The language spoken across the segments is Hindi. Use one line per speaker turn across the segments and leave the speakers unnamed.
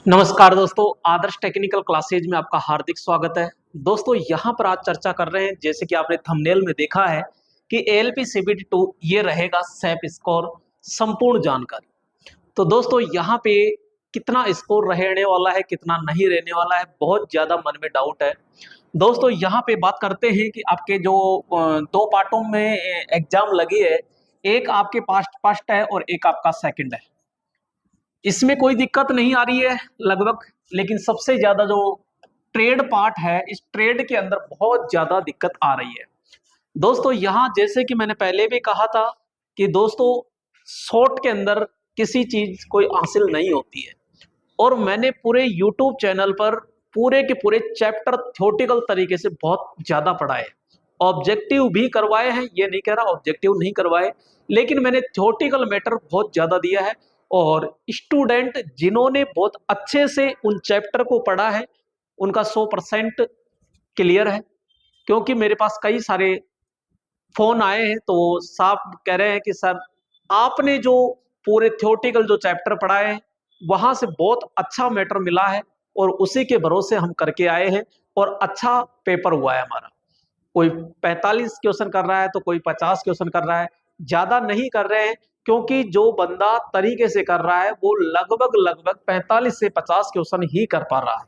नमस्कार दोस्तों, आदर्श टेक्निकल क्लासेज में आपका हार्दिक स्वागत है। दोस्तों यहाँ पर आज चर्चा कर रहे हैं, जैसे कि आपने थंबनेल में देखा है कि एएलपी सीबीटी 2 ये रहेगा सैप स्कोर संपूर्ण जानकारी। तो दोस्तों यहाँ पे कितना स्कोर रहने वाला है, कितना नहीं रहने वाला है, बहुत ज्यादा मन में डाउट है। दोस्तों यहाँ पे बात करते हैं कि आपके जो दो पार्टों में एग्जाम लगी है, एक आपके पास्ट फर्स्ट है और एक आपका सेकंड है। इसमें कोई दिक्कत नहीं आ रही है लगभग, लेकिन सबसे ज्यादा जो ट्रेड पार्ट है, इस ट्रेड के अंदर बहुत ज्यादा दिक्कत आ रही है। दोस्तों यहाँ जैसे कि मैंने पहले भी कहा था कि दोस्तों शॉर्ट के अंदर किसी चीज कोई हासिल नहीं होती है, और मैंने पूरे यूट्यूब चैनल पर पूरे के पूरे चैप्टर थ्योरेटिकल तरीके से बहुत ज्यादा पढ़ा है। ऑब्जेक्टिव भी करवाए हैं, ये नहीं कह रहा ऑब्जेक्टिव नहीं करवाए, लेकिन मैंने थ्योरेटिकल मैटर बहुत ज्यादा दिया है। और स्टूडेंट जिन्होंने बहुत अच्छे से उन चैप्टर को पढ़ा है, उनका 100% क्लियर है। क्योंकि मेरे पास कई सारे फोन आए हैं तो साहब कह रहे हैं कि सर आपने जो पूरे थ्योरेटिकल जो चैप्टर पढ़ाए हैं वहां से बहुत अच्छा मैटर मिला है, और उसी के भरोसे हम करके आए हैं और अच्छा पेपर हुआ है हमारा। कोई 45 क्वेश्चन कर रहा है तो कोई 50 क्वेश्चन कर रहा है, ज्यादा नहीं कर रहे हैं। क्योंकि जो बंदा तरीके से कर रहा है वो लगभग लगभग 45 से 50 क्वेश्चन ही कर पा रहा है।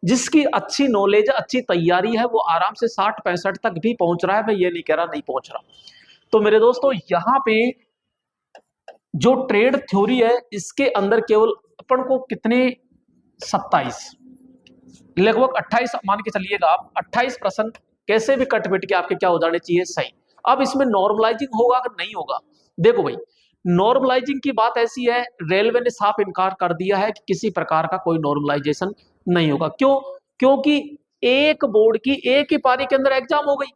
जिसकी अच्छी नॉलेज, अच्छी तैयारी है, वो आराम से 60-65 तक भी पहुंच रहा है। मैं ये नहीं कह रहा नहीं पहुंच रहा। तो मेरे दोस्तों यहाँ पे जो ट्रेड थ्योरी है, इसके अंदर केवल अपन को कितने 27 लगभग 28 मान के चलिएगा आप, 28 प्रश्न कैसे भी कट पिट के आपके क्या हो जाने चाहिए सही। अब इसमें नॉर्मलाइजिंग होगा कि नहीं होगा, देखो भाई नॉर्मलाइजिंग की बात ऐसी है, रेलवे ने साफ इनकार कर दिया है कि किसी प्रकार का कोई नॉर्मलाइजेशन नहीं होगा। क्यों? क्योंकि एक बोर्ड की एक ही पारी के अंदर एग्जाम हो गई,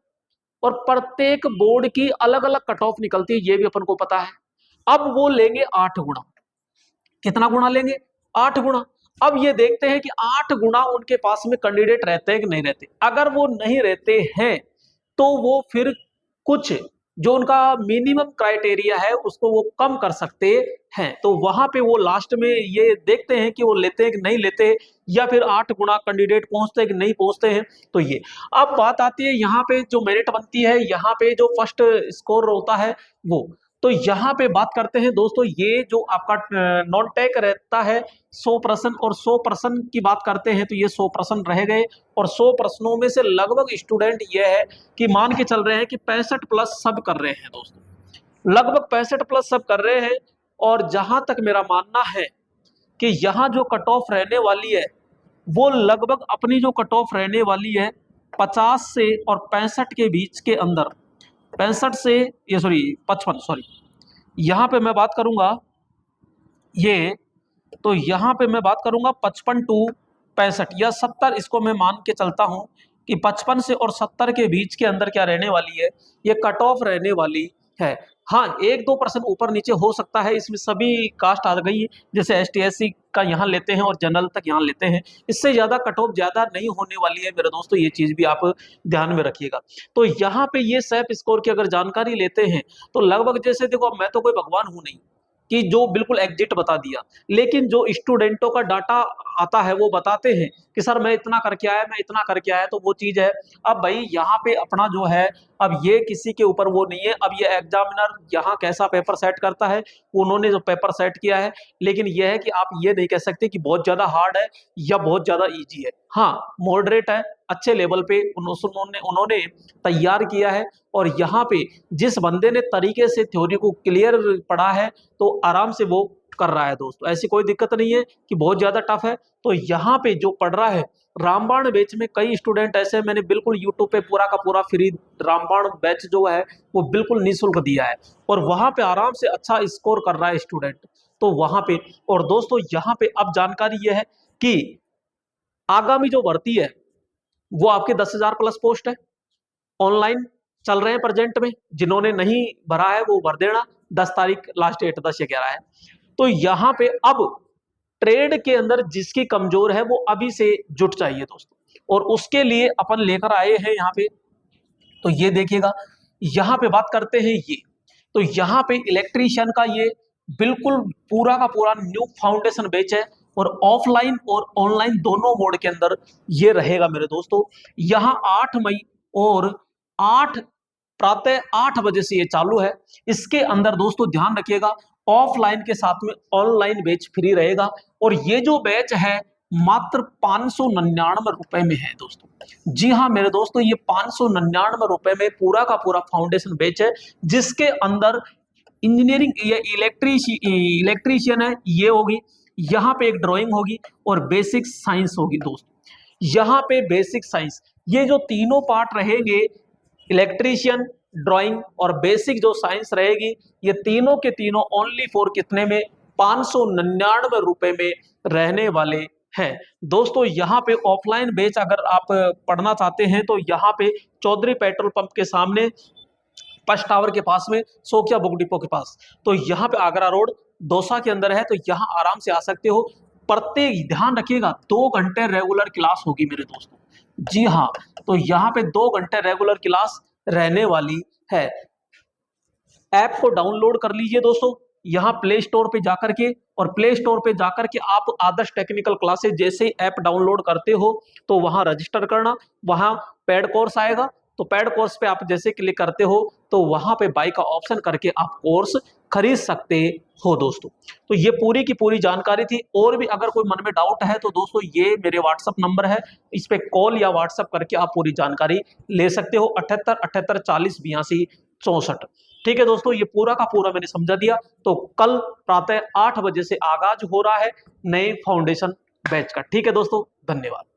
और प्रत्येक बोर्ड की अलग अलग कट ऑफ निकलती है, ये भी अपन को पता है। अब वो लेंगे 8 गुना। कितना गुना लेंगे? 8 गुना। अब ये देखते हैं कि 8 गुना उनके पास में कैंडिडेट रहते हैं कि नहीं रहते। अगर वो नहीं रहते हैं तो वो फिर कुछ जो उनका मिनिमम क्राइटेरिया है उसको वो कम कर सकते हैं। तो वहां पे वो लास्ट में ये देखते हैं कि वो लेते हैं कि नहीं लेते, या फिर 8 गुना कैंडिडेट पहुंचते हैं कि नहीं पहुंचते हैं। तो ये अब बात आती है यहाँ पे जो मेरिट बनती है, यहाँ पे जो फर्स्ट स्कोर होता है वो। तो यहाँ पे बात करते हैं दोस्तों, ये जो आपका नॉन टेक रहता है 100%, और 100% की बात करते हैं तो ये 100% रह गए। और 100 प्रश्नों में से लगभग स्टूडेंट ये है कि मान के चल रहे हैं कि 65 प्लस सब कर रहे हैं दोस्तों, लगभग 65 प्लस सब कर रहे हैं। और जहां तक मेरा मानना है कि यहाँ जो कट ऑफ रहने वाली है वो लगभग अपनी जो कट ऑफ रहने वाली है 50 से और 65 के बीच के अंदर, 65 से ये सॉरी 55 सॉरी, यहाँ पे मैं बात करूंगा ये, तो यहाँ पे मैं बात करूंगा 55 टू 65 या 70, इसको मैं मान के चलता हूं कि 55 से और 70 के बीच के अंदर क्या रहने वाली है, ये कट ऑफ रहने वाली है। हाँ, 1-2% ऊपर नीचे हो सकता है, इसमें सभी कास्ट आ गई, जैसे एसटी एससी का यहाँ लेते हैं और जनरल तक यहाँ लेते हैं। इससे ज्यादा कट ऑफ ज्यादा नहीं होने वाली है मेरे दोस्तों, ये चीज भी आप ध्यान में रखिएगा। तो यहाँ पे ये सैप स्कोर की अगर जानकारी लेते हैं तो लगभग, जैसे देखो अब मैं तो कोई भगवान हूं नहीं कि जो बिल्कुल एग्जिट बता दिया, लेकिन जो स्टूडेंटों का डाटा आता है वो बताते हैं कि सर मैं इतना करके आया, मैं इतना करके आया, तो वो चीज है। अब भाई यहाँ पे अपना जो है, अब ये किसी के ऊपर वो नहीं है, अब ये एग्जामिनर यहाँ कैसा पेपर सेट करता है, उन्होंने जो पेपर सेट किया है। लेकिन यह है कि आप ये नहीं कह सकते कि बहुत ज्यादा हार्ड है या बहुत ज्यादा इजी है। हाँ, मॉडरेट है, अच्छे लेवल पे उन्होंने उन्होंने तैयार किया है। और यहाँ पे जिस बंदे ने तरीके से थ्योरी को क्लियर पढ़ा है तो आराम से वो कर रहा है दोस्तों, ऐसी कोई दिक्कत नहीं है कि बहुत ज्यादा टफ है। तो यहाँ पे जो पढ़ रहा है रामबाण बैच में, कई स्टूडेंट ऐसे, मैंने बिल्कुल यूट्यूब पे पूरा का पूरा फ्री रामबाण बैच जो है वो बिल्कुल निःशुल्क दिया है, और वहां पे आराम से अच्छा स्कोर कर रहा है स्टूडेंट। तो वहां पे, और दोस्तों यहाँ पे अब जानकारी यह है कि आगामी जो भर्ती है वो आपके 10,000 प्लस पोस्ट है, ऑनलाइन चल रहे हैं प्रेजेंट में। जिन्होंने नहीं भरा है वो भर देना, 10 तारीख लास्ट डेट 10 या 11 है। तो यहाँ पे अब ट्रेड के अंदर जिसकी कमजोर है वो अभी से जुट चाहिए दोस्तों, और उसके लिए अपन लेकर आए हैं यहाँ पे। तो ये देखिएगा, यहाँ पे बात करते हैं ये, तो यहाँ पे इलेक्ट्रीशियन का ये बिल्कुल पूरा का पूरा न्यू फाउंडेशन बैच है। और ऑफलाइन और ऑनलाइन दोनों मोड के अंदर ये रहेगा मेरे दोस्तों। यहाँ 8 मई और 8 प्रातः 8 बजे से ये चालू है। इसके अंदर दोस्तों ध्यान रखिएगा, ऑफलाइन के साथ में ऑनलाइन बैच फ्री रहेगा और ये जो बैच है मात्र 599 रुपए में है दोस्तों। जी हाँ मेरे दोस्तों, ये 599 रुपए में पूरा का पूरा फाउंडेशन बैच है, जिसके अंदर इंजीनियरिंग या इलेक्ट्रीशियन है ये होगी, यहाँ पे एक ड्राइंग होगी और बेसिक साइंस होगी दोस्तों। यहाँ पे बेसिक साइंस, ये जो तीनों पार्ट रहेंगे, इलेक्ट्रीशियन, ड्राइंग और बेसिक जो साइंस रहेगी, ये तीनों के तीनों ओनली फॉर कितने में, 599 रुपए में रहने वाले हैं दोस्तों। यहाँ पे ऑफलाइन बैच अगर आप पढ़ना चाहते हैं तो यहाँ पे चौधरी पेट्रोल पंप के सामने फर्स्ट टावर के पास में सोकिया बुक डिपो के पास, तो यहाँ पे आगरा रोड दौसा के अंदर है, तो यहाँ आराम से आ सकते हो। प्रत्येक ध्यान रखिएगा 2 घंटे रेगुलर क्लास होगी मेरे दोस्तों। जी हाँ, तो यहाँ पे 2 घंटे रेगुलर क्लास रहने वाली है। ऐप को डाउनलोड कर लीजिए दोस्तों, यहाँ प्ले स्टोर पे जाकर के, और प्ले स्टोर पे जाकर के आप आदर्श टेक्निकल क्लासेज जैसे ऐप डाउनलोड करते हो तो वहां रजिस्टर करना, वहां पेड कोर्स आएगा, तो पेड कोर्स पे आप जैसे क्लिक करते हो तो वहां पे बाय का ऑप्शन करके आप कोर्स खरीद सकते हो दोस्तों। तो ये पूरी की पूरी जानकारी थी। और भी अगर कोई मन में डाउट है तो दोस्तों ये मेरे व्हाट्सअप नंबर है, इस पे कॉल या व्हाट्सअप करके आप पूरी जानकारी ले सकते हो। 78 78 40 82 64। ठीक है दोस्तों, ये पूरा का पूरा मैंने समझा दिया। तो कल प्रातः 8 बजे से आगाज हो रहा है नए फाउंडेशन बैच का। ठीक है दोस्तों, धन्यवाद।